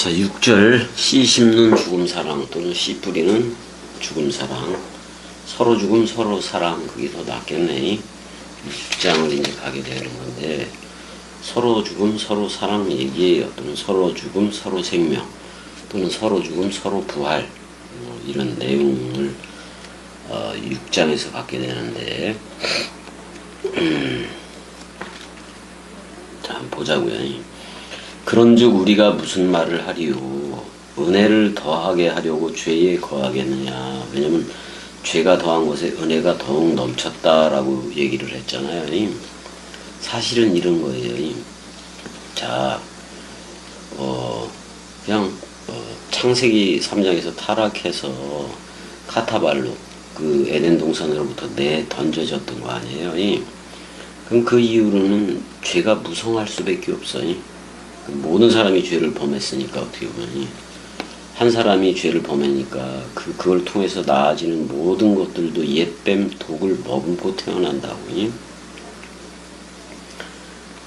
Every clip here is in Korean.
자, 6절 씨 심는 죽음 사랑 또는 씨 뿌리는 죽음 사랑, 서로 죽음 서로 사랑, 그게 더 낫겠네. 6장을 이제 가게 되는 건데, 서로 죽음 서로 사랑 얘기예요. 또는 서로 죽음 서로 생명, 또는 서로 죽음 서로 부활, 이런 내용을 6장에서 갖게 되는데, 자, 한번 보자고요. 그런즉 우리가 무슨 말을 하리요? 은혜를 더하게 하려고 죄에 거하겠느냐? 왜냐면 죄가 더한 것에 은혜가 더욱 넘쳤다라고 얘기를 했잖아요. 사실은 이런 거예요. 자, 그냥 창세기 3장에서 타락해서 카타발로 그 에덴 동산으로부터 던져졌던 거 아니에요. 그럼 그 이후로는 죄가 무성할 수밖에 없어요. 모든 사람이 죄를 범했으니까, 어떻게 보면 한 사람이 죄를 범하니까 그걸 통해서 나아지는 모든 것들도 옛뱀 독을 머금고 태어난다고.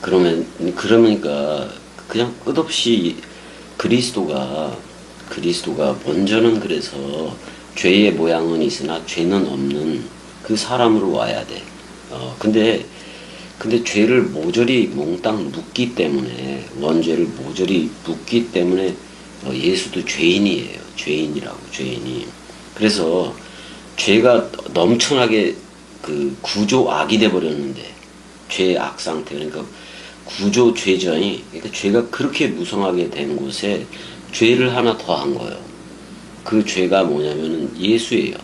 그러니까 그냥 끝없이 그리스도가 먼저는 그래서 죄의 모양은 있으나 죄는 없는 그 사람으로 와야 돼. 근데 죄를 모조리 몽땅 묻기 때문에, 원죄를 모조리 묻기 때문에 예수도 죄인이에요. 죄인이. 그래서 죄가 넘쳐나게 그 구조악이 돼버렸는데, 죄의 악 상태, 그러니까 구조 죄전이, 그러니까 죄가 그렇게 무성하게 된 곳에 죄를 하나 더 한 거예요. 그 죄가 뭐냐면은 예수예요.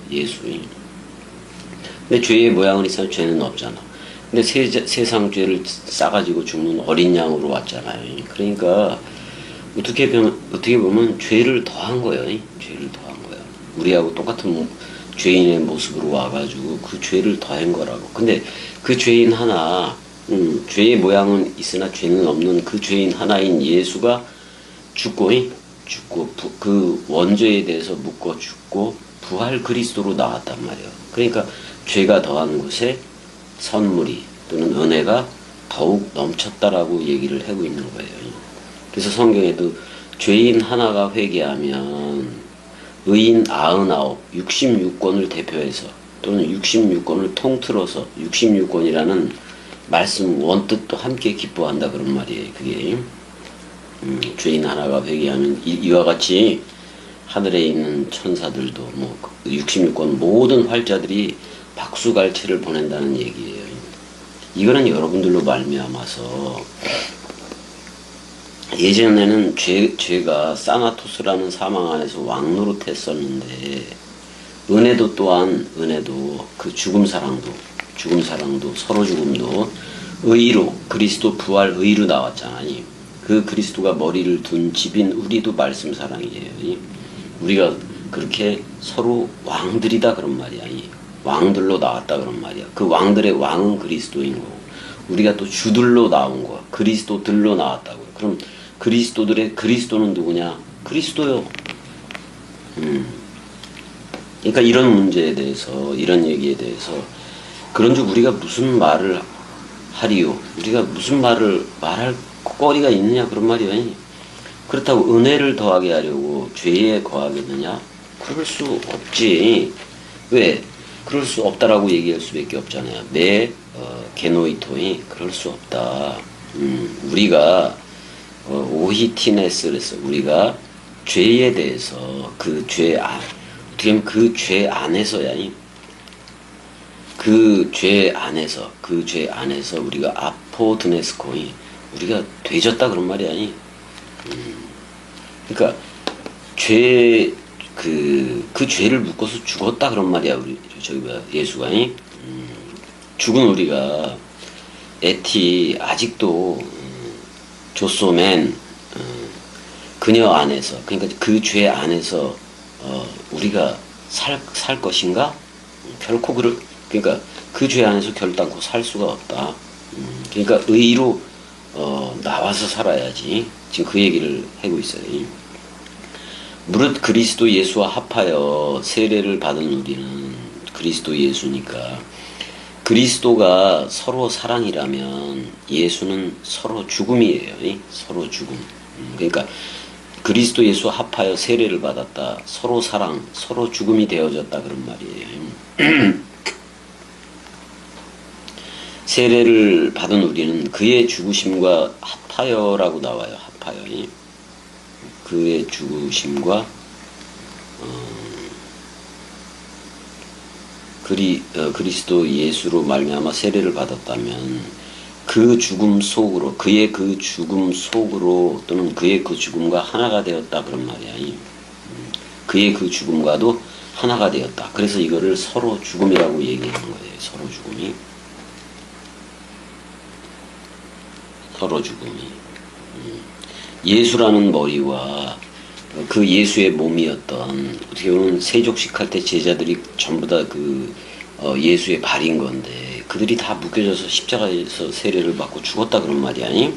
근데 죄의 모양은 있어도 죄는 없잖아. 근데 세상 죄를 싸가지고 죽는 어린 양으로 왔잖아요. 그러니까 어떻게 보면 죄를 더한 거예요. 죄를 더한 거예요. 우리하고 똑같은 죄인의 모습으로 와가지고 그 죄를 더한 거라고. 근데 그 죄인 하나, 죄의 모양은 있으나 죄는 없는 그 죄인 하나인 예수가 죽고 그 원죄에 대해서 묶어 죽고 부활 그리스도로 나왔단 말이에요. 그러니까 죄가 더한 곳에 선물이 또는 은혜가 더욱 넘쳤다라고 얘기를 하고 있는 거예요. 그래서 성경에도 죄인 하나가 회개하면 의인 99, 66권을 대표해서 또는 66권을 통틀어서 66권이라는 말씀 원뜻도 함께 기뻐한다 그런 말이에요. 그게 죄인 하나가 회개하면 이와 같이 하늘에 있는 천사들도 66권 모든 활자들이 박수갈채를 보낸다는 얘기예요. 이거는 여러분들로 말미암아서, 예전에는 죄가 사나토스라는 사망 안에서 왕노릇했었는데, 은혜도 그 죽음 사랑도 서로 죽음도 의로, 그리스도 부활 의로 나왔잖아요. 그 그리스도가 머리를 둔 집인 우리도 말씀 사랑이에요. 우리가 그렇게 서로 왕들이다 그런 말이야. 왕들로 나왔다 그런 말이야. 그 왕들의 왕은 그리스도인 거고, 우리가 또 주들로 나온 거야. 그리스도들로 나왔다고요. 그럼 그리스도는 누구냐? 그리스도요. 그러니까 이런 문제에 대해서, 이런 얘기에 대해서, 그런즉 우리가 무슨 말을 하리요? 우리가 무슨 말을 말할 거리가 있느냐 그런 말이야. 그렇다고 은혜를 더하게 하려고 죄에 거하겠느냐? 그럴 수 없지. 왜? 그럴 수 없다라고 얘기할 수밖에 없잖아요. 게노이토이 그럴 수 없다. 우리가 오히티네스 그랬어. 우리가 죄에 대해서 어떻게 보면 그 죄 안에서야. 그 죄 안에서 우리가 아포드네스코이 우리가 되졌다 그런 말이 아니. 그러니까 그 죄를 묶어서 죽었다 그런 말이야. 예수가. 죽은 우리가 아직도 조소맨 그녀 안에서, 그러니까 그 죄 안에서 우리가 살 것인가? 결코 그러니까 그 죄 안에서 결단코 살 수가 없다. 그러니까 의로 나와서 살아야지. 지금 그 얘기를 하고 있어요. 무릇 그리스도 예수와 합하여 세례를 받은 우리는 그리스도 예수니까, 그리스도가 서로 사랑이라면 예수는 서로 죽음이에요. 서로 죽음. 그러니까 그리스도 예수 합하여 세례를 받았다. 서로 사랑, 서로 죽음이 되어졌다. 그런 말이에요. 세례를 받은 우리는 그의 죽으심과 합하여라고 나와요. 합하여. 그의 죽으심과 그리스도 예수로 말미암아 세례를 받았다면 그 죽음 속으로, 그의 그 죽음 속으로 또는 그의 그 죽음과 하나가 되었다. 그런 말이야. 그의 그 죽음과도 하나가 되었다. 그래서 이거를 서로 죽음이라고 얘기하는 거예요. 서로 죽음이. 서로 죽음이. 예수라는 머리와 그 예수의 몸이었던, 어떻게 보면 세족식 할 때 제자들이 전부 다 예수의 발인 건데, 그들이 다 묶여져서 십자가에서 세례를 받고 죽었다. 그런 말이 아니?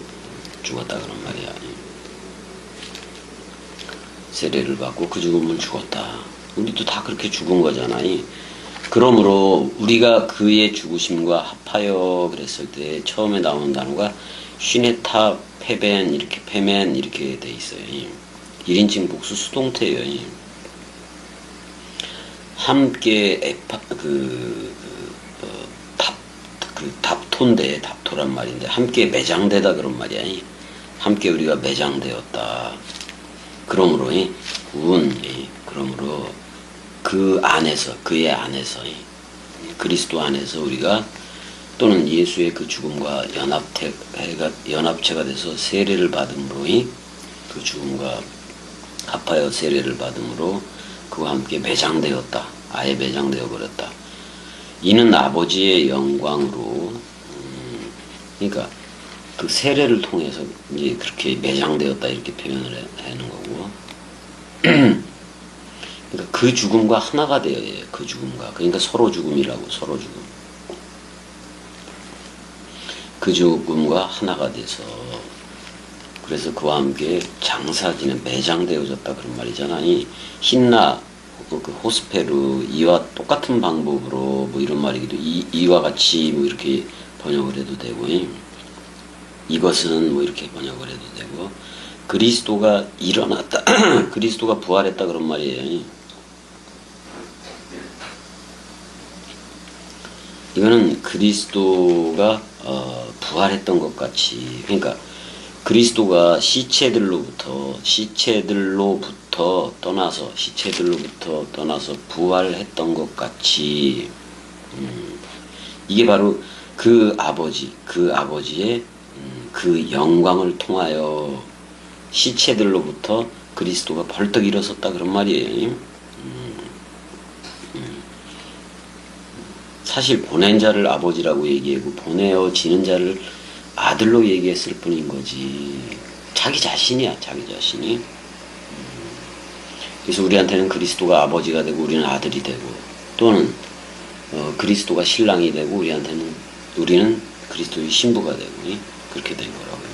죽었다. 그런 말이 아니? 세례를 받고 그 죽음을 죽었다. 우리도 다 그렇게 죽은 거잖아요. 그러므로 우리가 그의 죽으심과 합하여 그랬을 때 처음에 나오는 단어가 쉬네타 페벤, 이렇게 페멘 이렇게 돼 있어요. 1인칭 복수 수동태예요. 함께 답토인데, 답토란 말인데 함께 매장되다. 그런 말이야. 함께 우리가 매장되었다. 그러므로 그러므로 그 안에서, 그의 안에서, 그리스도 안에서 우리가 또는 예수의 그 죽음과 연합체가 돼서 세례를 받음으로, 그 죽음과 합하여 세례를 받음으로 그와 함께 매장되었다. 아예 매장되어 버렸다. 이는 아버지의 영광으로, 그러니까 그 세례를 통해서 이제 그렇게 매장되었다 이렇게 표현을 하는 거고. 그러니까 그 죽음과 하나가 되어야 해요. 그 죽음과. 그러니까 서로 죽음이라고, 서로 죽음. 그 죽음과 하나가 돼서, 그래서 그와 함께 장사지는 매장되어졌다. 그런 말이잖아. 힌나, 그 호스페르, 이와 똑같은 방법으로 뭐 이런 말이기도, 이와 같이 뭐 이렇게 번역을 해도 되고, 이것은 뭐 이렇게 번역을 해도 되고, 그리스도가 일어났다. 그리스도가 부활했다. 그런 말이에요. 이거는 그리스도가 부활했던 것 같이, 그러니까 그리스도가 시체들로부터 떠나서 부활했던 것 같이, 이게 바로 그 아버지의 그 영광을 통하여 시체들로부터 그리스도가 벌떡 일어섰다. 그런 말이에요. 사실 보낸 자를 아버지라고 얘기하고 보내어지는 자를 아들로 얘기했을 뿐인 거지. 자기 자신이야, 자기 자신이. 그래서 우리한테는 그리스도가 아버지가 되고 우리는 아들이 되고, 또는 그리스도가 신랑이 되고 우리는 그리스도의 신부가 되고, 그렇게 된 거라고요.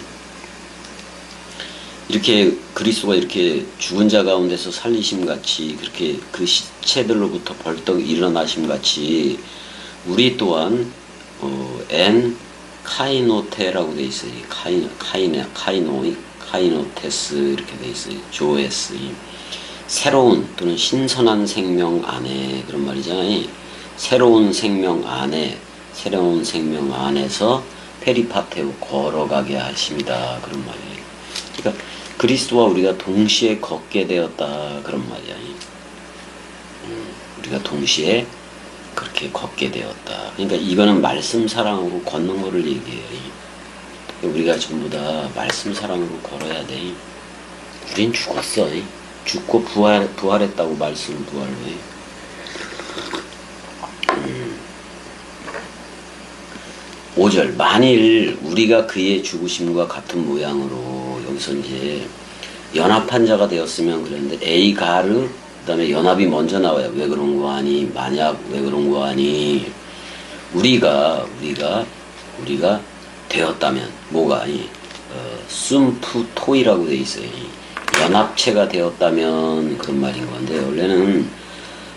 이렇게 그리스도가 이렇게 죽은 자 가운데서 살리심 같이, 그렇게 그 시체들로부터 벌떡 일어나심 같이 우리 또한 엔 카이노테라고 돼 있어요. 카이노테스 이렇게 돼 있어요. 조에스, 새로운 또는 신선한 생명 안에, 그런 말이잖아요. 새로운 생명 안에서 페리파테오, 걸어가게 하십니다. 그런 말이에요. 그러니까 그리스도와 우리가 동시에 걷게 되었다. 그런 말이야. 우리가 동시에 그렇게 걷게 되었다. 그러니까 이거는 말씀 사랑으로 걷는 거를 얘기해요. 우리가 전부 다 말씀 사랑으로 걸어야 돼. 우린 죽었어. 죽고 부활했다고, 말씀 부활로 해. 5절, 만일 우리가 그의 죽으심과 같은 모양으로, 여기서 이제 연합한 자가 되었으면 그랬는데, 에이가르, 그 다음에 연합이 먼저 나와요. 왜 그런 거 하니? 만약 왜 그런 거 하니? 우리가 되었다면, 뭐가, 숨푸토이라고 돼 있어요. 연합체가 되었다면 그런 말인 건데, 원래는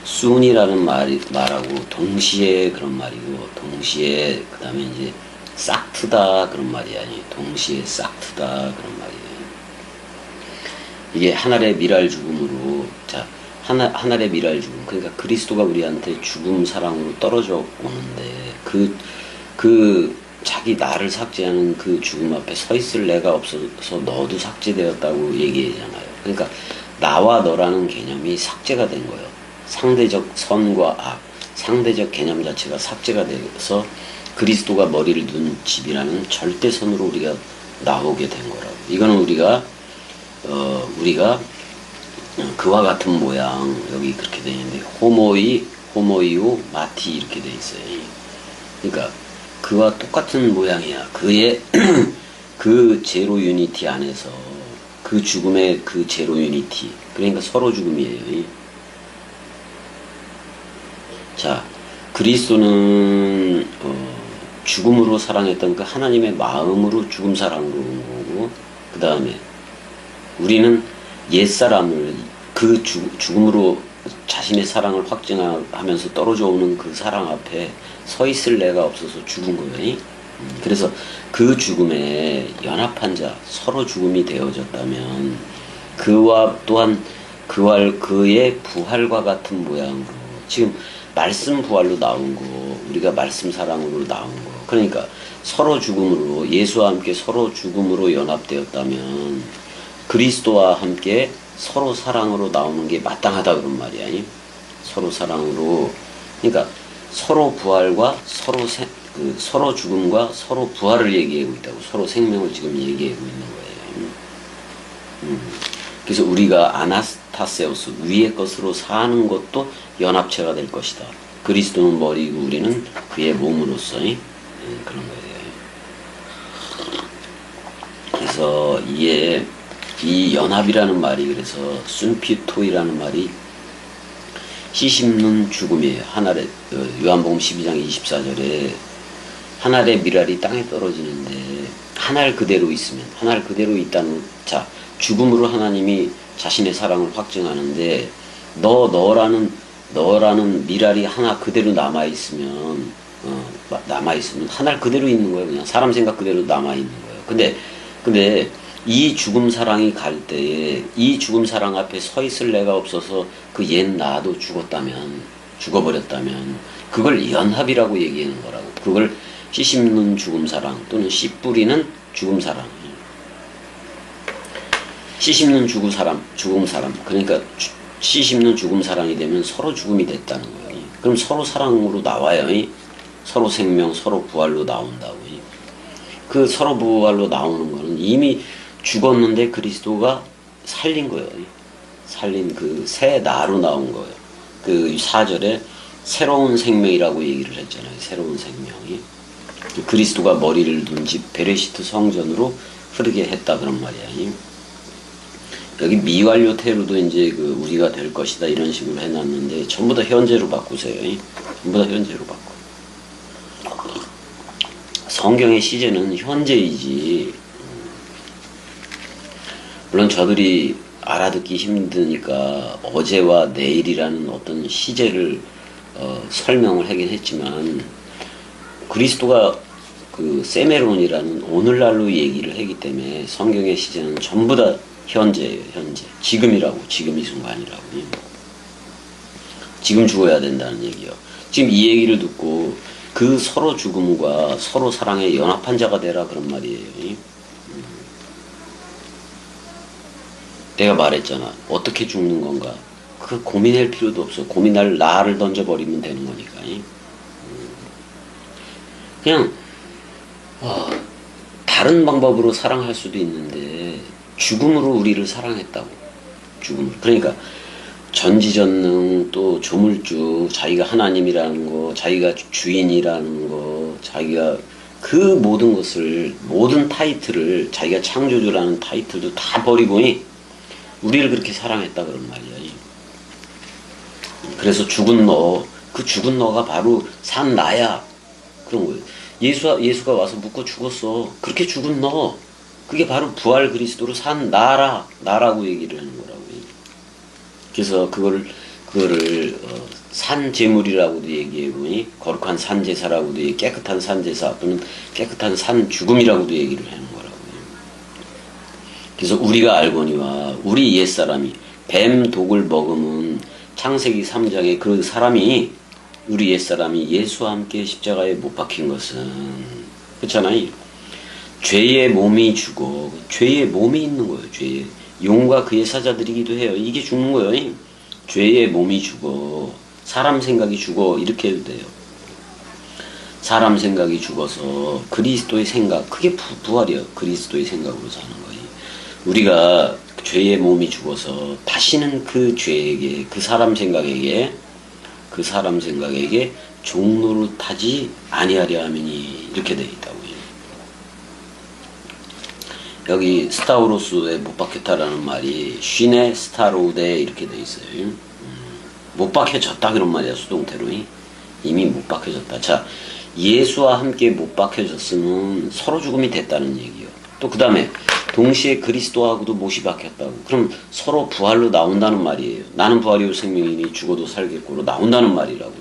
순이라는 말하고 동시에 그런 말이고, 동시에 그 다음에 이제 싹트다 그런 말이 아니, 동시에 싹트다 그런 말이에요. 이게 하늘의 미랄 죽음으로, 자, 하늘의 미랄 죽음. 그러니까 그리스도가 우리한테 죽음 사랑으로 떨어져 오는데, 자기 나를 삭제하는 그 죽음 앞에 서 있을 내가 없어서 너도 삭제되었다고 얘기하잖아요. 그러니까 나와 너라는 개념이 삭제가 된 거예요. 상대적 선과 악, 상대적 개념 자체가 삭제가 돼서 그리스도가 머리를 둔 집이라는 절대선으로 우리가 나오게 된 거라고. 이거는 우리가 그와 같은 모양, 여기 그렇게 되어 있는데, 호모이오, 마티 이렇게 되어 있어요. 그러니까 그와 똑같은 모양이야. 그의 그 제로 유니티 안에서, 그 죽음의 그 제로 유니티, 그러니까 서로 죽음이에요. 자, 그리스도는 죽음으로 사랑했던 그 하나님의 마음으로 죽음 사랑으로 온 거고, 그 다음에 우리는 옛사람을 그 죽음으로 자신의 사랑을 확증하면서 떨어져 오는 그 사랑 앞에 서 있을 내가 없어서 죽은 거예요. 그래서 그 죽음에 연합한 자, 서로 죽음이 되어졌다면 그와 또한 그의 부활과 같은 모양으로, 지금 말씀 부활로 나온 거, 우리가 말씀 사랑으로 나온 거, 그러니까 서로 죽음으로, 예수와 함께 서로 죽음으로 연합되었다면 그리스도와 함께 서로 사랑으로 나오는 게 마땅하다 그런 말이야. 서로 사랑으로, 그러니까 서로 부활과 서로 죽음과 서로 부활을 얘기하고 있다고, 서로 생명을 지금 얘기하고 있는 거예요. 그래서 우리가 아나스타세우스, 위의 것으로 사는 것도 연합체가 될 것이다. 그리스도는 머리고 우리는 그의 몸으로서의 그런 거예요. 그래서 이 연합이라는 말이, 그래서 순피토이라는 말이 시심는 죽음이에요. 요한복음 12장 24절에 하늘의 미랄이 땅에 떨어지는데 하늘 그대로 있으면, 하늘 그대로 있다는, 자, 죽음으로 하나님이 자신의 사랑을 확증하는데 너라는 미랄이 하나 그대로 남아있으면 하늘 그대로 있는 거예요. 그냥 사람 생각 그대로 남아있는 거예요. 근데 이 죽음 사랑이 갈 때에 이 죽음 사랑 앞에 서 있을 내가 없어서 그 옛 나도 죽어버렸다면 그걸 연합이라고 얘기하는 거라고. 그걸 씨 씹는 죽음 사랑 또는 씨 뿌리는 죽음 사랑. 씨 씹는 죽음 사람. 그러니까 씨 씹는 죽음 사랑이 되면 서로 죽음이 됐다는 거예요. 그럼 서로 사랑으로 나와요. 서로 생명, 서로 부활로 나온다고. 그 서로 부활로 나오는 거는 이미 죽었는데 그리스도가 살린 거예요. 살린 그 새 나로 나온 거예요. 그 4절에 새로운 생명이라고 얘기를 했잖아요. 새로운 생명이. 그리스도가 머리를 둔 집 베레시트 성전으로 흐르게 했다 그런 말이야. 여기 미완료 태루도 이제 그 우리가 될 것이다 이런 식으로 해놨는데 전부 다 현재로 바꾸세요. 전부 다 현재로 바꿔. 성경의 시제는 현재이지. 물론 저들이 알아듣기 힘드니까 어제와 내일이라는 어떤 시제를 설명을 하긴 했지만 그리스도가 그 세메론이라는 오늘날로 얘기를 하기 때문에 성경의 시제는 전부 다 현재예요. 현재. 지금이라고. 지금 이 순간이라고. 지금 죽어야 된다는 얘기요. 지금 이 얘기를 듣고 그 서로 죽음과 서로 사랑에 연합한 자가 되라 그런 말이에요. 내가 말했잖아. 어떻게 죽는 건가? 그 고민할 필요도 없어. 고민할 나를 던져버리면 되는 거니까. 그냥 다른 방법으로 사랑할 수도 있는데 죽음으로 우리를 사랑했다고. 죽음으로. 그러니까 전지전능 또 조물주, 자기가 하나님이라는 거, 자기가 주인이라는 거, 자기가 그 모든 것을, 모든 타이틀을, 자기가 창조주라는 타이틀도 다 버리고 우리를 그렇게 사랑했다 그런 말이야. 그래서 죽은 너, 그 죽은 너가 바로 산 나야 그런 거예요. 예수가 와서 묻고 죽었어. 그렇게 죽은 너, 그게 바로 부활 그리스도로 산 나라고 얘기를 하는 거라고. 그래서 그거를 산 제물이라고도 얘기하고, 거룩한 산 제사라고도 얘기, 깨끗한 산 제사 또는 깨끗한 산 죽음이라고도 얘기를 하는 거라고. 그래서 우리가 알거니와 우리 옛사람이 뱀 독을 먹으면 창세기 3장에 그 사람이 우리 옛사람이 예수와 함께 십자가에 못 박힌 것은 그렇잖아요. 죄의 몸이 죽어 죄의 몸이 있는 거예요. 죄의 용과 그의 사자들이기도 해요. 이게 죽는 거예요. 죄의 몸이 죽어 사람 생각이 죽어 이렇게 해도 돼요. 사람 생각이 죽어서 그리스도의 생각 그게 부활이에요. 그리스도의 생각으로 사는 거예요. 우리가 죄의 몸이 죽어서 다시는 그 죄에게 그 사람 생각에게 종로를 타지 아니하려 함이니 이렇게 되어 있다고요. 여기 스타우로스에 못 박혔다라는 말이 쉰에 스타로데 이렇게 되어 있어요. 못 박혀졌다 그런 말이야. 수동태로 이미 못 박혀졌다. 자, 예수와 함께 못 박혀졌으면 서로 죽음이 됐다는 얘기요. 또 그 다음에 동시에 그리스도하고도 못이 박혔다고. 그럼 서로 부활로 나온다는 말이에요. 나는 부활이요 생명이니 죽어도 살겠고로 나온다는 말이라고.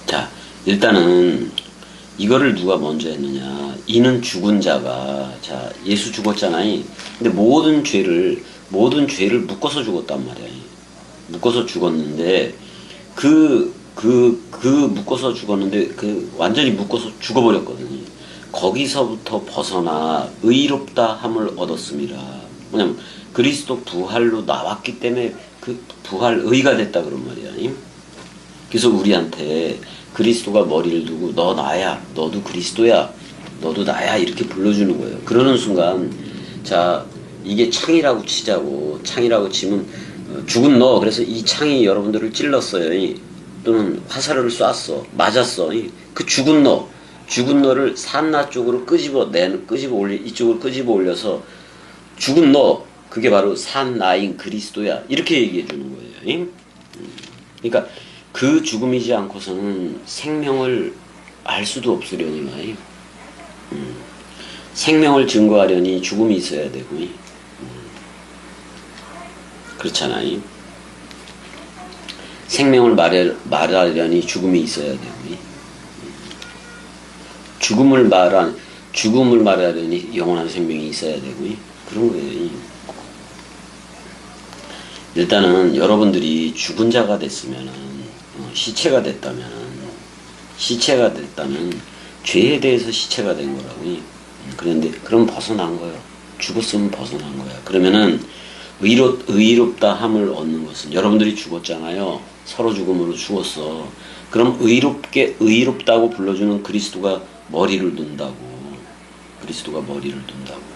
자, 일단은 이거를 누가 먼저 했느냐. 이는 죽은 자가 자 예수 죽었잖아요. 근데 모든 죄를 묶어서 죽었단 말이야. 묶어서 죽었는데 묶어서 죽었는데 완전히 묶어서 죽어버렸거든요. 거기서부터 벗어나 의롭다 함을 얻었습니다. 뭐냐면 그리스도 부활로 나왔기 때문에 그 부활 의가 됐다 그런 말이야. 그래서 우리한테 그리스도가 머리를 두고 너 나야, 너도 그리스도야, 너도 나야 이렇게 불러주는 거예요. 그러는 순간 자 이게 창이라고 치자고. 창이라고 치면 죽은 너. 그래서 이 창이 여러분들을 찔렀어요. 또는 화살을 쐈어. 맞았어. 그 죽은 너를 산나 쪽으로 이쪽으로 끄집어 올려서 죽은 너. 그게 바로 산나인 그리스도야. 이렇게 얘기해 주는 거예요. 그러니까 그 죽음이지 않고서는 생명을 알 수도 없으려니까. 생명을 증거하려니 죽음이 있어야 되고. 그렇잖아요. 생명을 말하려니 죽음이 있어야 되고. 죽음을 말하려니 영원한 생명이 있어야 되고. 그런 거예요. 일단은 여러분들이 죽은 자가 됐으면은 시체가 됐다면 죄에 대해서 시체가 된 거라고. 그런데 그럼 벗어난 거예요. 죽었으면 벗어난 거야. 그러면은 의롭다 함을 얻는 것은 여러분들이 죽었잖아요. 서로 죽음으로 죽었어. 그럼 의롭다고 불러주는 그리스도가 머리를 둔다고.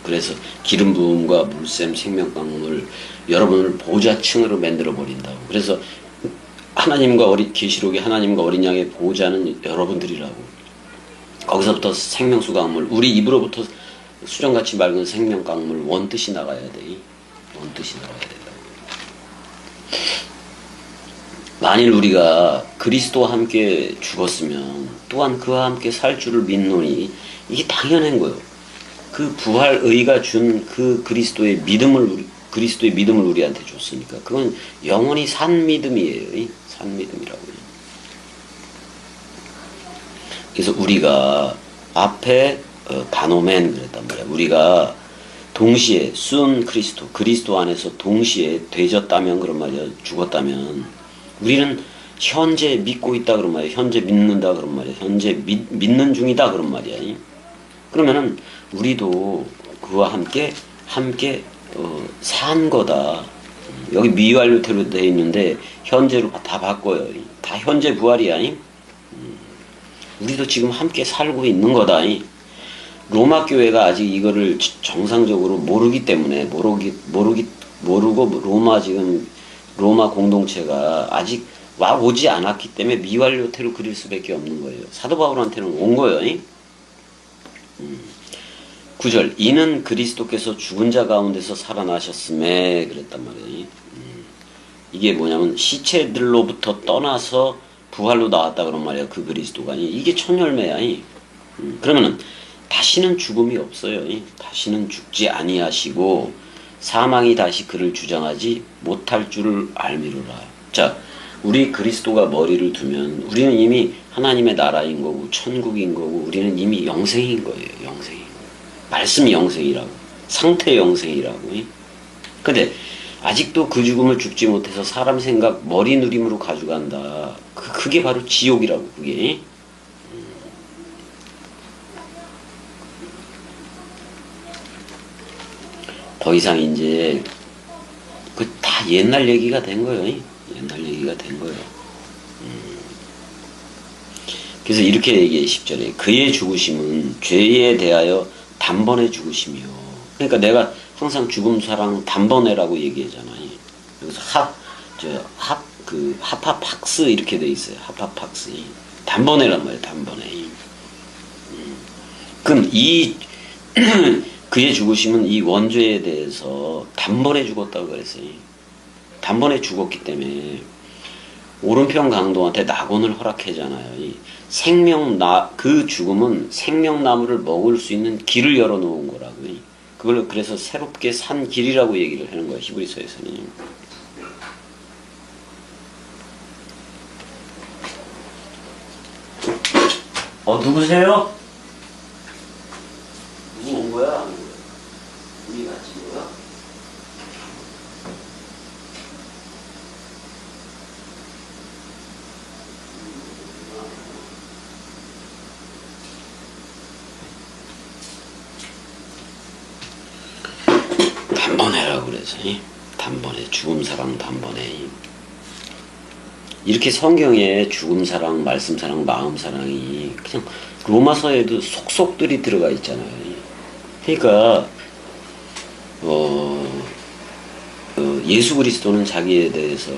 그래서 기름 부음과 물샘 생명강물 여러분을 보좌층으로 만들어 버린다고. 그래서 계시록에 하나님과 어린 양의 보호자는 여러분들이라고. 거기서부터 생명수 강물, 우리 입으로부터 수정같이 맑은 생명 강물 원뜻이 나가야 돼. 원뜻이 나가야 된다고. 만일 우리가 그리스도와 함께 죽었으면 또한 그와 함께 살 줄을 믿노니 이게 당연한 거예요. 그 부활의가 준 그 그리스도의 믿음을 우리한테 줬으니까 그건 영원히 산 믿음이에요. 산 믿음이라고요. 그래서 우리가 앞에 바노멘 그랬단 말이야. 우리가 동시에 그리스도 안에서 동시에 되졌다면 그런 말이야. 죽었다면 우리는 현재 믿고 있다 그런 말이야. 현재 믿는다 그런 말이야. 현재 믿는 중이다 그런 말이야. 그러면은 우리도 그와 함께 산 거다. 여기 미완료태로 되어 있는데 현재로 다 바꿔요. 다 현재 부활이야. 우리도 지금 함께 살고 있는 거다. 로마 교회가 아직 이거를 정상적으로 모르기 때문에 모르고 로마 공동체가 아직 오지 않았기 때문에 미완료태로 그릴 수밖에 없는 거예요. 사도 바울한테는 온 거예요. 9절 이는 그리스도께서 죽은 자 가운데서 살아나셨음에 그랬단 말이에요. 이게 뭐냐면 시체들로부터 떠나서 부활로 나왔다 그런 말이야. 그 그리스도가 이게 첫 열매야. 그러면은 다시는 죽음이 없어요. 다시는 죽지 아니하시고 사망이 다시 그를 주장하지 못할 줄을 알미로라. 자, 우리 그리스도가 머리를 두면 우리는 이미 하나님의 나라인 거고 천국인 거고 우리는 이미 영생인 거예요. 영생인 거예요. 말씀 영생이라고, 상태 영생이라고. 근데 아직도 그 죽음을 죽지 못해서 사람 생각 머리 누림으로 가져간다. 그게 바로 지옥이라고. 그게 더 이상 이제 그 다 옛날 얘기가 된 거예요. 옛날 얘기가 된 거예요. 그래서 이렇게 얘기해 10절에 그의 죽으심은 죄에 대하여 단번에 죽으시며. 그러니까 내가 항상 죽음 사랑 단번에라고 얘기하잖아요. 여기서 하파팍스 이렇게 돼 있어요. 하파팍스 단번에란 말이에요. 단번에. 그럼 이 그의 죽으심은 이 원죄에 대해서 단번에 죽었다고 그랬어요. 단번에 죽었기 때문에 오른편 강도한테 낙원을 허락하잖아요. 그 죽음은 생명나무를 먹을 수 있는 길을 열어놓은 거라고요. 그걸 그래서 새롭게 산 길이라고 얘기를 하는 거예요. 히브리서에서는. 누구세요? 누구 온 거야? 우리 같이 뭐야? 단번에라고 그래서 단번에 죽음 사랑 단번에 이렇게 성경에 죽음 사랑, 말씀 사랑, 마음 사랑이 그냥 로마서에도 속속들이 들어가 있잖아요. 그러니까 예수 그리스도는 자기에 대해서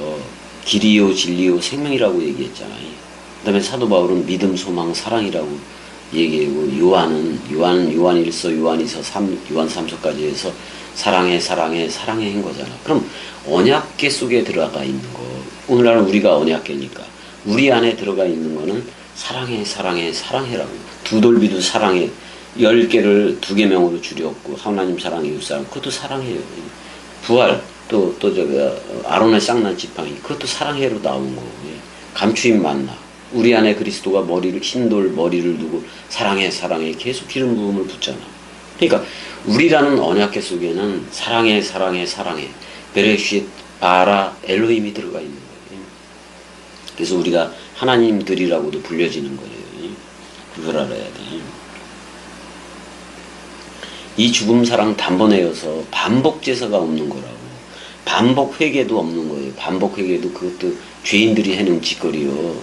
길이요 진리요 생명이라고 얘기했잖아요. 그 다음에 사도 바울은 믿음, 소망, 사랑이라고 얘기하고 요한은 요한 1서, 요한 2서, 요한 3서까지 해서 사랑해 한 거잖아. 그럼 언약계 속에 들어가 있는 거, 오늘날은 우리가 언약계니까 우리 안에 들어가 있는 거는 사랑해라고. 두 돌비도 사랑해. 10개를 2계명으로 줄였고 하나님 사랑, 이웃 사랑, 그것도 사랑해요. 부활 또 아론의 쌍난 지팡이, 그것도 사랑해로 나온 거고. 감추인 만나, 우리 안에 그리스도가 흰돌 머리를 두고 사랑해 계속 기름 부음을 붓잖아. 그러니까 우리라는 언약계 속에는 사랑해 베레쉿 바라 엘로힘이 들어가 있는 거예요. 그래서 우리가 하나님들이라고도 불려지는 거예요. 그걸 알아야 돼. 이 죽음 사랑 단번에여서 반복 제사가 없는 거라고. 반복 회개도 없는 거예요. 반복 회개도 그것도 죄인들이 해는 짓거리요.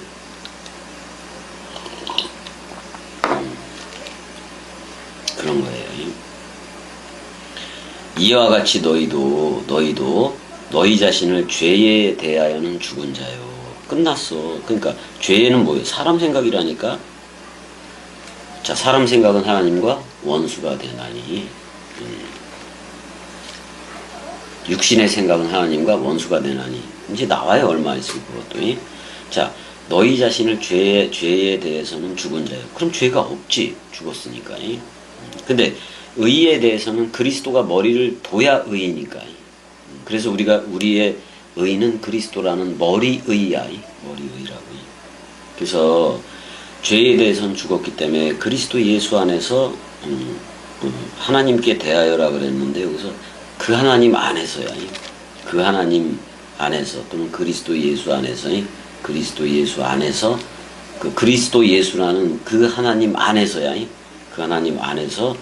그런 거예요. 이와 같이 너희도 너희 자신을 죄에 대하여는 죽은 자요. 끝났어. 그러니까 죄는 뭐예요? 사람 생각이라니까. 자, 사람 생각은 하나님과 원수가 되나니, 육신의 생각은 하나님과 원수가 되나니. 이제 나와요. 얼마 있으면 그것도. 자, 너희 자신을 죄에 대해서는 죽은 자요. 그럼 죄가 없지. 죽었으니까. 근데 의에 대해서는 그리스도가 머리를 둬야 의이니까. 그래서 우리의 의는 그리스도라는 머리의야. 머리의라고. 그래서 죄에 대해서는 죽었기 때문에 그리스도 예수 안에서 하나님께 대하여라 그랬는데, 여기서 그 하나님 안에서야. 그 하나님 안에서, 또는 그리스도 예수 안에서, 그리스도 예수 안에서, 그 그리스도 예수라는 그 하나님 안에서야. 그 하나님 안에서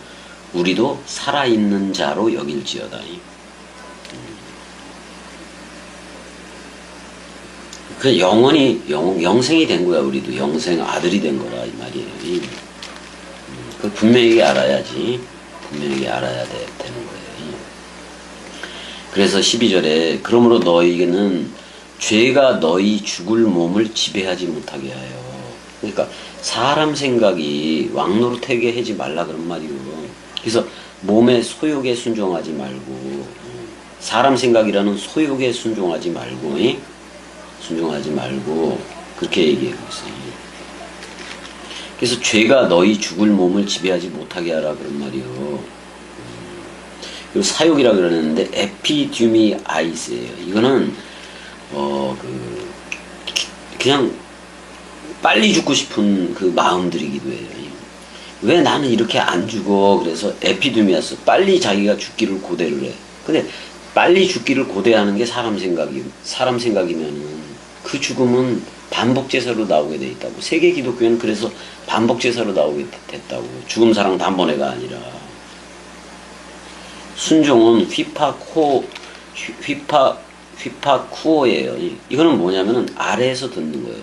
우리도 살아있는 자로 여길지어다. 그 영원히 영생이 된 거야. 우리도 영생 아들이 된 거라 이 말이에요. 그 분명히 알아야지. 분명히 알아야 되는 거예요. 그래서 12절에 그러므로 너희는 죄가 너희 죽을 몸을 지배하지 못하게 하여. 그러니까 사람 생각이 왕노릇하게 하지 말라 그런 말이요. 그래서 몸의 소욕에 순종하지 말고, 사람 생각이라는 소욕에 순종하지 말고 그렇게 얘기하고 있어요. 그래서 죄가 너희 죽을 몸을 지배하지 못하게 하라 그런 말이요. 그리고 사욕이라 그러는데 에피듀미아이스예요. 이거는 그냥 빨리 죽고 싶은 그 마음들이기도 해요. 왜 나는 이렇게 안 죽어? 그래서 에피드미아스, 빨리 자기가 죽기를 고대를 해. 근데 빨리 죽기를 고대하는 게 사람 생각이면은 그 죽음은 반복 제사로 나오게 돼 있다고. 세계 기독교는 그래서 반복 제사로 나오게 됐다고. 죽음 사랑 단번에가 아니라. 순종은 휘파쿠오예요. 이거는 뭐냐면은 아래에서 듣는 거예요.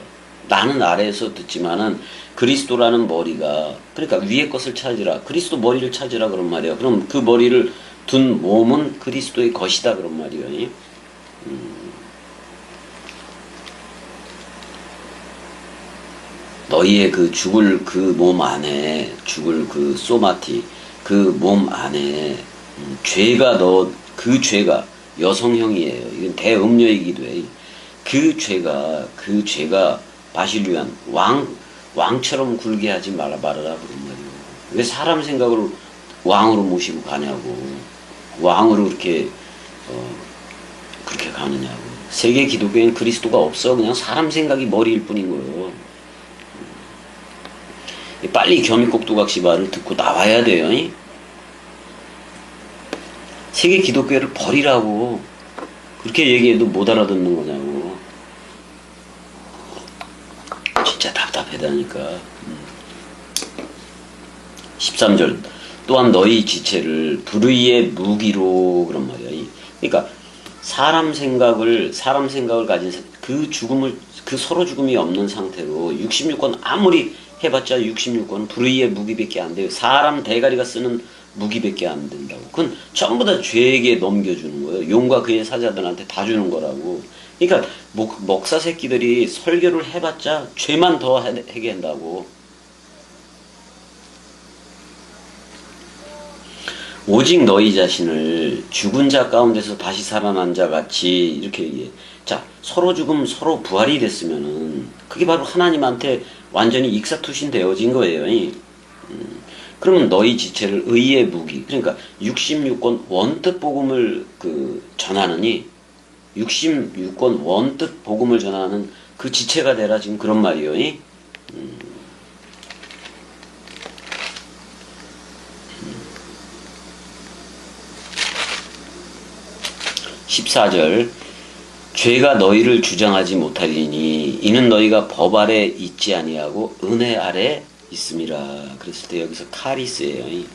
나는 아래에서 듣지만은 그리스도라는 머리가, 그러니까 위의 것을 찾으라, 그리스도 머리를 찾으라 그런 말이에요. 그럼 그 머리를 둔 몸은 그리스도의 것이다 그런 말이에요. 너희의 그 죽을 그 몸 안에, 죽을 그 소마티, 그 몸 안에 죄가 그 죄가 여성형이에요. 이건 대음료이기도 해. 그 죄가 바실류한 왕처럼 굴게 하지 말아라 그런 말이에요. 왜 사람 생각을 왕으로 모시고 가냐고. 왕으로 그렇게 가느냐고. 세계 기독교엔 그리스도가 없어. 그냥 사람 생각이 머리일 뿐인 거예요. 빨리 겸익곡두각시바를 듣고 나와야 돼요. 세계 기독교를 버리라고. 그렇게 얘기해도 못 알아듣는 거냐고. 진짜 답답하다니까. 13절 또한 너희 지체를 불의의 무기로 그런 말이야. 그러니까 사람 생각을 가진 그 죽음을, 그 서로 죽음이 없는 상태로 66권 아무리 해봤자 66권은 불의의 무기밖에 안 돼요. 사람 대가리가 쓰는 무기밖에 안 된다고. 그건 전부 다 죄에게 넘겨주는 거예요. 용과 그의 사자들한테 다 주는 거라고. 그러니까 목사 새끼들이 설교를 해봤자 죄만 더 하게 한다고. 오직 너희 자신을 죽은 자 가운데서 다시 살아난 자 같이 이렇게 얘기해. 자, 서로 죽음 서로 부활이 됐으면은 그게 바로 하나님한테 완전히 익사투신 되어진 거예요. 그러면 너희 지체를 의의 무기, 그러니까 66권 원뜻 복음을 전하느니 66권 원뜻 복음을 전하는 그 지체가 되라 지금 그런 말이에요. 14절 죄가 너희를 주장하지 못하리니 이는 너희가 법 아래 있지 아니하고 은혜 아래 있음이라. 그랬을 때 여기서 카리스예요. 이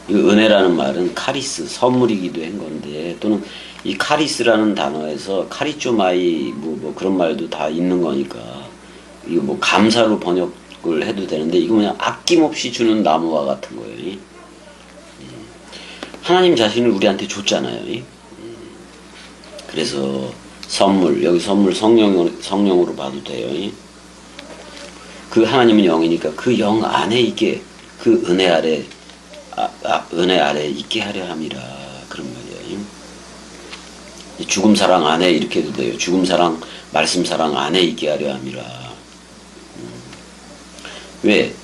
은혜라는 말은 카리스, 선물이기도 한 건데, 또는 이 카리스라는 단어에서 카리쪼마이 뭐 그런 말도 다 있는 거니까 이거 뭐 감사로 번역을 해도 되는데, 이거 그냥 아낌없이 주는 나무와 같은 거예요. 하나님 자신을 우리한테 줬잖아요. 그래서 선물, 여기 선물 성령으로 봐도 돼요. 그 하나님은 영이니까 그 영 안에 있게, 그 은혜 아래 있게 하려 함이라 그런 말이에요. 죽음 사랑 안에 이렇게 해도 돼요. 죽음 사랑, 말씀 사랑 안에 있게 하려 함이라. 왜?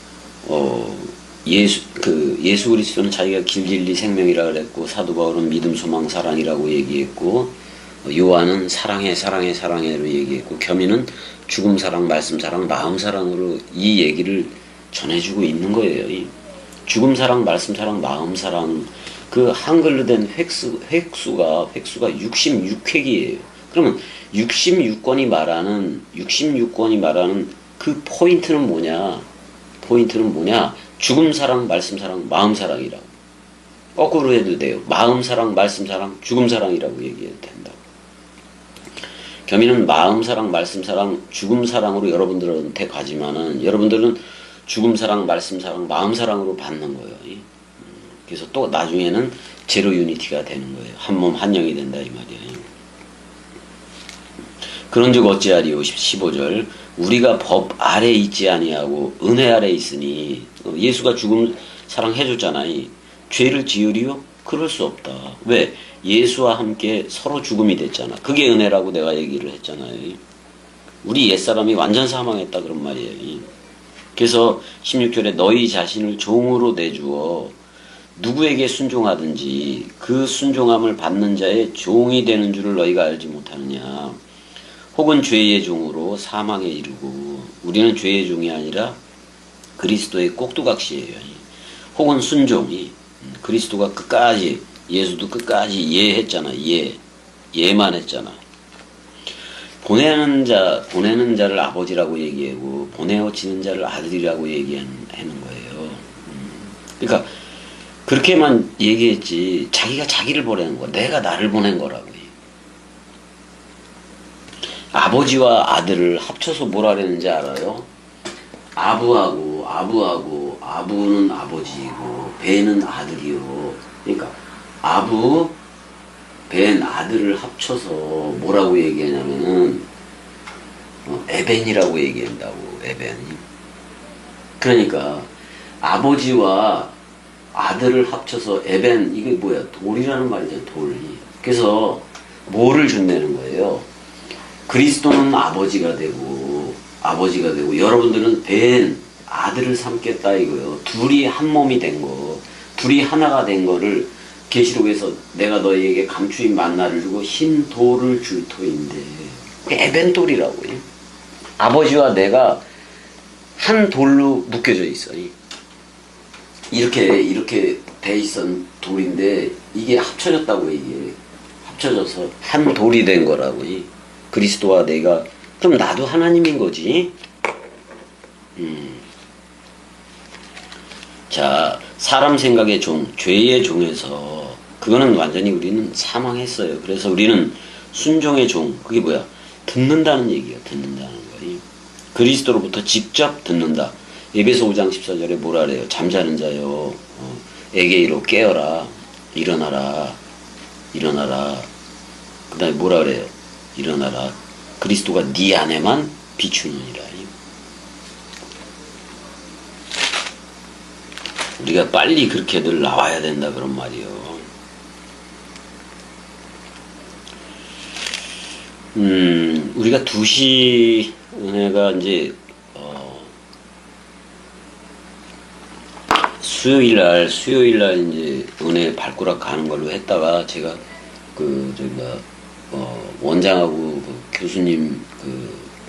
예수 그리스도는 자기가 길 진리 생명이라 그랬고, 사도 바울은 믿음 소망 사랑이라고 얘기했고, 요한은 사랑해로 얘기했고, 겸이는 죽음 사랑, 말씀 사랑, 마음 사랑으로 이 얘기를 전해주고 있는 거예요. 죽음 사랑, 말씀 사랑, 마음 사랑, 그 한글로 된 획수가 66획이에요. 그러면 66권이 말하는 그 포인트는 뭐냐? 죽음 사랑, 말씀 사랑, 마음 사랑이라고. 거꾸로 해도 돼요. 마음 사랑, 말씀 사랑, 죽음 사랑이라고 얘기해도 된다고. 겸이는 마음 사랑, 말씀 사랑, 죽음 사랑으로 여러분들한테 가지만은 여러분들은 죽음 사랑, 말씀 사랑, 마음 사랑으로 받는 거예요. 그래서 또 나중에는 제로 유니티가 되는 거예요. 한 몸 한 영이 된다 이 말이에요. 그런즉 어찌하리요? 15절 우리가 법 아래 있지 아니하고 은혜 아래 있으니, 예수가 죽음 사랑 해줬잖아요. 죄를 지으리요? 그럴 수 없다. 왜? 예수와 함께 서로 죽음이 됐잖아. 그게 은혜라고 내가 얘기를 했잖아요. 우리 옛사람이 완전 사망했다 그런 말이에요. 그래서 16절에 너희 자신을 종으로 내주어 누구에게 순종하든지 그 순종함을 받는 자의 종이 되는 줄을 너희가 알지 못하느냐. 혹은 죄의 종으로 사망에 이르고, 우리는 죄의 종이 아니라 그리스도의 꼭두각시예요. 혹은 순종이 그리스도가 끝까지 예수도 끝까지 예했잖아. 예만 했잖아. 보내는 자를 아버지라고 얘기하고 보내어지는 자를 아들이라고 얘기하는 거예요. 그러니까 그렇게만 얘기했지 자기가 자기를 보내는 거야. 내가 나를 보낸 거라고. 아버지와 아들을 합쳐서 뭐라 그랬는지 알아요? 아부는 아버지이고 배는 아들이요. 그러니까 아부, 벤, 아들을 합쳐서 뭐라고 얘기하냐면은 에벤이라고 얘기한다고. 에벤. 그러니까 아버지와 아들을 합쳐서 에벤, 이게 뭐야? 돌이라는 말이잖아. 돌. 그래서 뭐를 준다는 거예요? 그리스도는 아버지가 되고 여러분들은 벤 아들을 삼겠다 이거요. 둘이 한 몸이 된 거, 둘이 하나가 된 거를 계시록에서 내가 너희에게 감추인 만나를 주고 흰 돌을 줄 터인데 에벤 돌이라고. 아버지와 내가 한 돌로 묶여져 있어. 이렇게 돼 있던 돌인데 이게 합쳐졌다고. 이게 합쳐져서 한 돌이 된 거라고. 그리스도와 내가. 그럼 나도 하나님인 거지. 자, 사람 생각의 종, 죄의 종에서 그거는 완전히 우리는 사망했어요. 그래서 우리는 순종의 종. 그게 뭐야? 듣는다는 얘기야. 듣는다는 거. 그리스도로부터 직접 듣는다. 에베소 5장 14절에 뭐라 그래요? 잠자는 자여 에게이로 깨어라. 일어나라. 그 다음에 뭐라 그래요? 일어나라. 그리스도가 네 안에만 비추느니라. 우리가 빨리 그렇게들 나와야 된다 그런 말이요. 우리가 2시 은혜가 이제 수요일날 이제 은혜 발꾸락 가는 걸로 했다가 제가 원장하고 그 교수님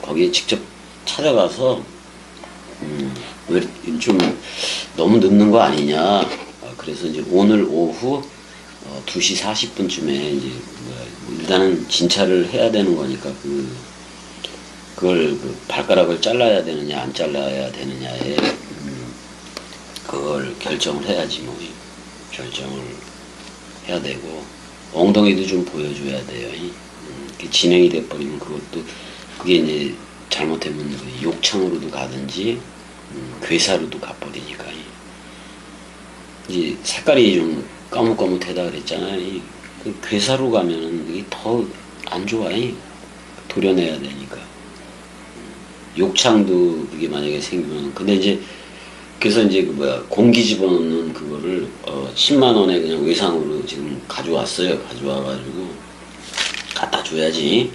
거기에 직접 찾아가서 왜 좀 너무 늦는 거 아니냐. 그래서 이제 오늘 오후 2시 40분쯤에 이제 일단은 진찰을 해야 되는 거니까 그걸 발가락을 잘라야 되느냐 안 잘라야 되느냐에 그걸 결정을 해야지. 결정을 해야 되고 엉덩이도 좀 보여줘야 돼요. 진행이 돼버리면 그게 이제 잘못되면 욕창으로도 가든지 괴사로도 가버리니까. 이제 색깔이 좀 까뭇까뭇하다 그랬잖아요. 괴사로 가면은 이게 더 안 좋아. 도려내야 되니까. 욕창도 그게 만약에 생기면 근데 이제 그래서 이제 공기 집어넣는 그거를 10만 원에 그냥 외상으로 지금 가져왔어요. 가져와가지고 갖다 줘야지.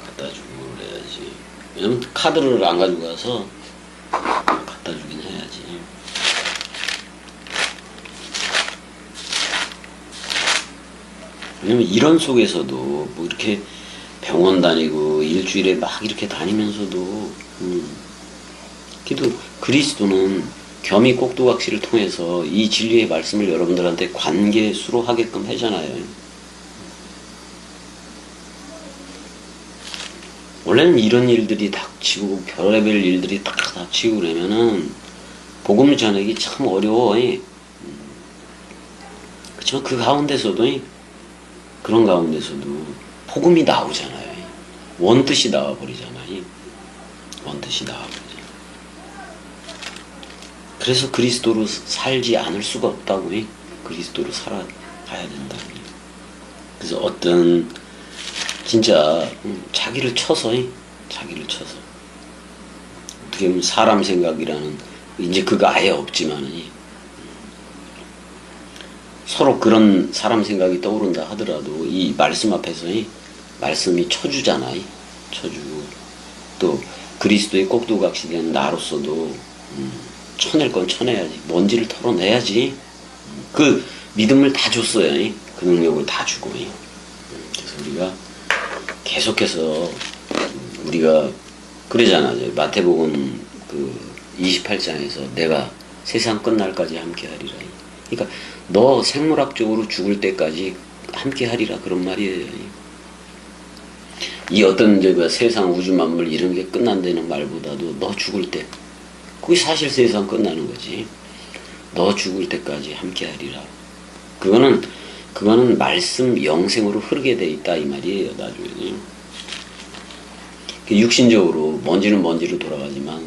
갖다 주고 그래야지. 왜냐면 카드를 안 가지고 가서 갖다 주긴 해야지. 왜냐면 이런 속에서도 뭐 이렇게 병원 다니고 일주일에 막 이렇게 다니면서도 그래도 그리스도는 겸이 꼭두각시를 통해서 이 진리의 말씀을 여러분들한테 관계수로 하게끔 하잖아요. 원래는 이런 일들이 닥치고 별의별 일들이 딱 닥치고 그러면은 복음 전하기 참 어려워. 그렇지만 그 가운데서도 그런 가운데서도 복음이 나오잖아요. 원뜻이 나와버리잖아요. 원뜻이 나와버리잖아요. 그래서 그리스도로 살지 않을 수가 없다고. 그리스도로 살아가야 된다고. 그래서 어떤 진짜 자기를 쳐서 어떻게 보면 사람 생각이라는 이제 그거 아예 없지만은 서로 그런 사람 생각이 떠오른다 하더라도 이 말씀 앞에서 말씀이 쳐주잖아. 쳐주고 또 그리스도의 꼭두각시 된 나로서도 쳐낼 건 쳐내야지. 먼지를 털어내야지. 그 믿음을 다 줬어요. 그 능력을 다 주고. 그래서 우리가 계속해서 우리가 그러잖아. 마태복음 28장에서 내가 세상 끝날까지 함께 하리라. 그러니까 너 생물학적으로 죽을 때까지 함께 하리라 그런 말이에요. 이 어떤 그 세상 우주 만물 이런 게 끝난다는 말보다도 너 죽을 때 그게 사실 세상 끝나는 거지. 너 죽을 때까지 함께 하리라. 그거는 말씀 영생으로 흐르게 돼 있다 이 말이에요. 나중에 육신적으로 먼지는 먼지로 돌아가지만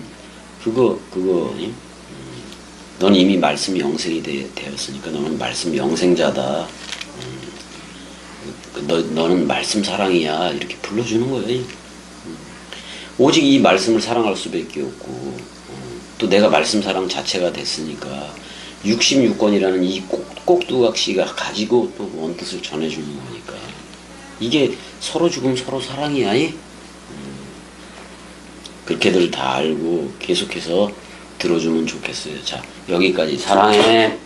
넌 이미 말씀 영생이 되었으니까 너는 말씀 영생자다. 너는 말씀 사랑이야 이렇게 불러주는 거예요. 오직 이 말씀을 사랑할 수밖에 없고 또 내가 말씀 사랑 자체가 됐으니까 66권이라는 이 꼭두각시가 가지고 또 원뜻을 전해주는 거니까 이게 서로 죽음 서로 사랑이야. 그렇게들 다 알고 계속해서 들어주면 좋겠어요. 자, 여기까지. 사랑해.